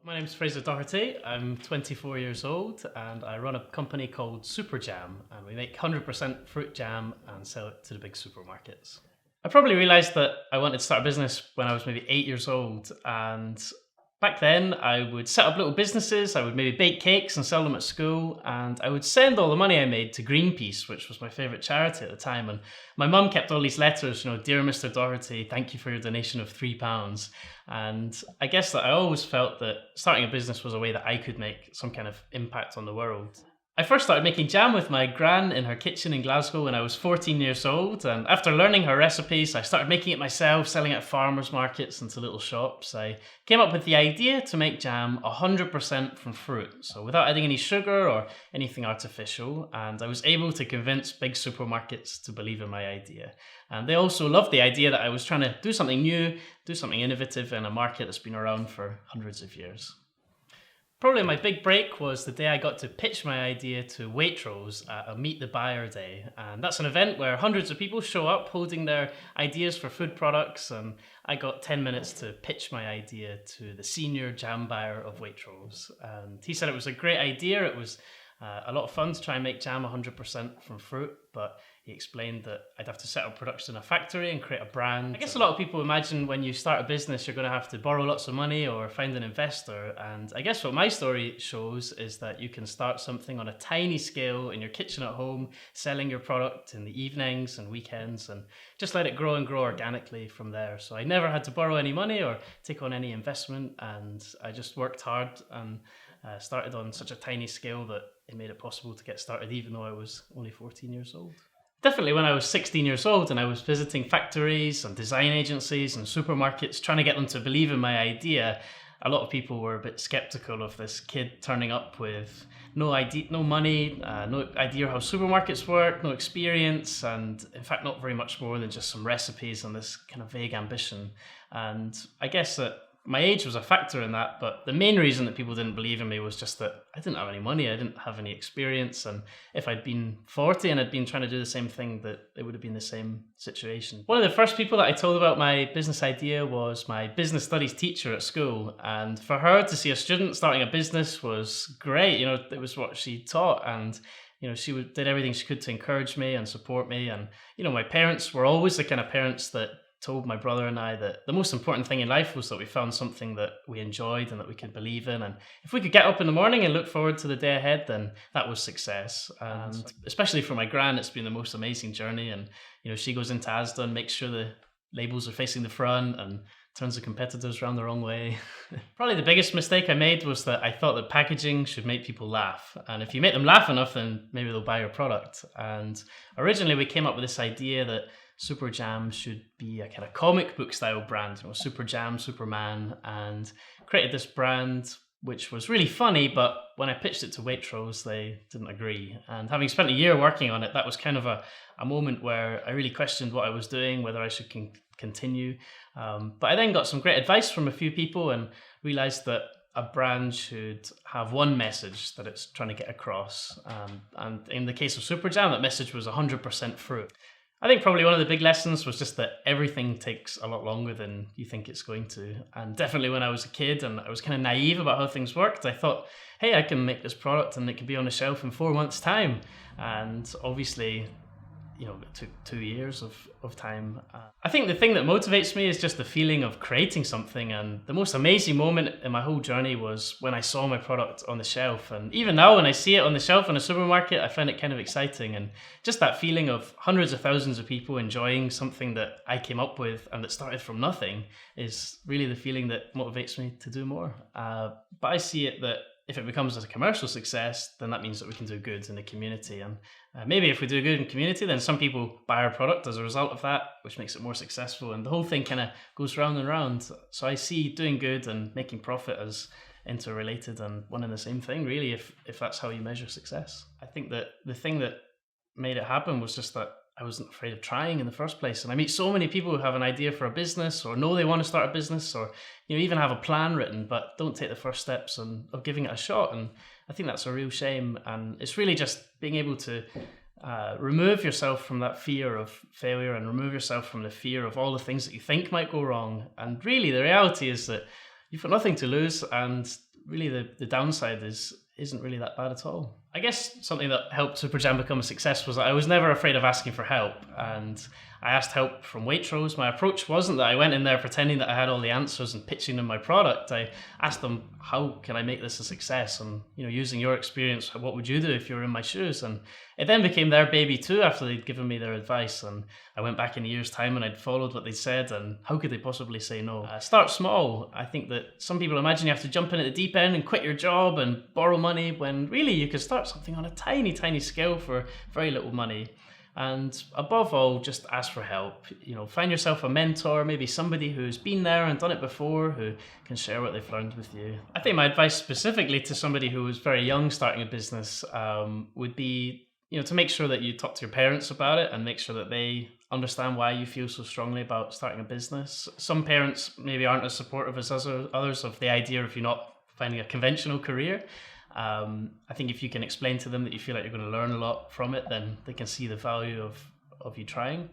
My name's Fraser Doherty. I'm 24 years old and I run a company called SuperJam, and we make 100% fruit jam and sell it to the big supermarkets. I probably realized that I wanted to start a business when I was maybe 8 years old, and back then I would set up little businesses. I would maybe bake cakes and sell them at school, and I would send all the money I made to Greenpeace, which was my favorite charity at the time. And my mum kept all these letters, dear Mr. Doherty, thank you for your donation of £3. And I guess that I always felt that starting a business was a way that I could make some kind of impact on the world. I first started making jam with my gran in her kitchen in Glasgow when I was 14 years old, and after learning her recipes, I started making it myself, selling it at farmers markets and to little shops. I came up with the idea to make jam 100% from fruit, so without adding any sugar or anything artificial, and I was able to convince big supermarkets to believe in my idea. And they also loved the idea that I was trying to do something new, do something innovative in a market that's been around for hundreds of years. Probably my big break was the day I got to pitch my idea to Waitrose at a Meet the Buyer Day. And that's an event where hundreds of people show up holding their ideas for food products. And I got 10 minutes to pitch my idea to the senior jam buyer of Waitrose. And he said it was a great idea. It was a lot of fun to try and make jam 100% from fruit, but he explained that I'd have to set up production in a factory and create a brand. I guess a lot of people imagine when you start a business, you're going to have to borrow lots of money or find an investor. And I guess what my story shows is that you can start something on a tiny scale in your kitchen at home, selling your product in the evenings and weekends, and just let it grow and grow organically from there. So I never had to borrow any money or take on any investment, and I just worked hard and started on such a tiny scale that it made it possible to get started even though I was only 14 years old. Definitely when I was 16 years old and I was visiting factories and design agencies and supermarkets trying to get them to believe in my idea, a lot of people were a bit skeptical of this kid turning up with no money, no idea how supermarkets work, no experience, and in fact not very much more than just some recipes and this kind of vague ambition. And I guess that my age was a factor in that, but the main reason that people didn't believe in me was just that I didn't have any money, I didn't have any experience, and if I'd been 40 and I'd been trying to do the same thing, that it would have been the same situation. One of the first people that I told about my business idea was my business studies teacher at school, and for her to see a student starting a business was great. It was what she taught, and she did everything she could to encourage me and support me. And my parents were always the kind of parents that told my brother and I that the most important thing in life was that we found something that we enjoyed and that we could believe in. And if we could get up in the morning and look forward to the day ahead, then that was success. And especially for my gran, it's been the most amazing journey. And, she goes into Asda and makes sure the labels are facing the front and turns the competitors around the wrong way. Probably the biggest mistake I made was that I thought that packaging should make people laugh. And if you make them laugh enough, then maybe they'll buy your product. And originally we came up with this idea that SuperJam should be a kind of comic book style brand, SuperJam, Superman, and created this brand which was really funny, but when I pitched it to Waitrose, they didn't agree. And having spent a year working on it, that was kind of a moment where I really questioned what I was doing, whether I should continue. But I then got some great advice from a few people and realized that a brand should have one message that it's trying to get across. And in the case of SuperJam, that message was 100% fruit. I think probably one of the big lessons was just that everything takes a lot longer than you think it's going to. And definitely when I was a kid and I was kind of naive about how things worked, I thought, hey, I can make this product and it can be on the shelf in 4 months' time. And obviously, it took 2 years of time. I think the thing that motivates me is just the feeling of creating something. And the most amazing moment in my whole journey was when I saw my product on the shelf. And even now, when I see it on the shelf in a supermarket, I find it kind of exciting. And just that feeling of hundreds of thousands of people enjoying something that I came up with and that started from nothing is really the feeling that motivates me to do more. But I see it that if it becomes a commercial success, then that means that we can do good in the community. And maybe if we do good in the community, then some people buy our product as a result of that, which makes it more successful. And the whole thing kind of goes round and round. So I see doing good and making profit as interrelated and one and the same thing, really, if that's how you measure success. I think that the thing that made it happen was just that I wasn't afraid of trying in the first place. And I meet so many people who have an idea for a business or know they want to start a business or even have a plan written, but don't take the first steps of giving it a shot. And I think that's a real shame. And it's really just being able to remove yourself from that fear of failure and remove yourself from the fear of all the things that you think might go wrong. And really the reality is that you've got nothing to lose, and really the downside isn't really that bad at all. I guess something that helped SuperJam become a success was that I was never afraid of asking for help, and I asked help from Waitrose. My approach wasn't that I went in there pretending that I had all the answers and pitching them my product. I asked them, how can I make this a success? And, using your experience, what would you do if you were in my shoes? And it then became their baby too after they'd given me their advice. And I went back in a year's time and I'd followed what they said, and how could they possibly say no? Start small. I think that some people imagine you have to jump in at the deep end and quit your job and borrow money, when really you could start something on a tiny, tiny scale for very little money. And above all, just ask for help. Find yourself a mentor, maybe somebody who's been there and done it before, who can share what they've learned with you. I think my advice specifically to somebody who was very young starting a business would be, to make sure that you talk to your parents about it and make sure that they understand why you feel so strongly about starting a business. Some parents maybe aren't as supportive as others of the idea of you not finding a conventional career. I think if you can explain to them that you feel like you're going to learn a lot from it, then they can see the value of you trying.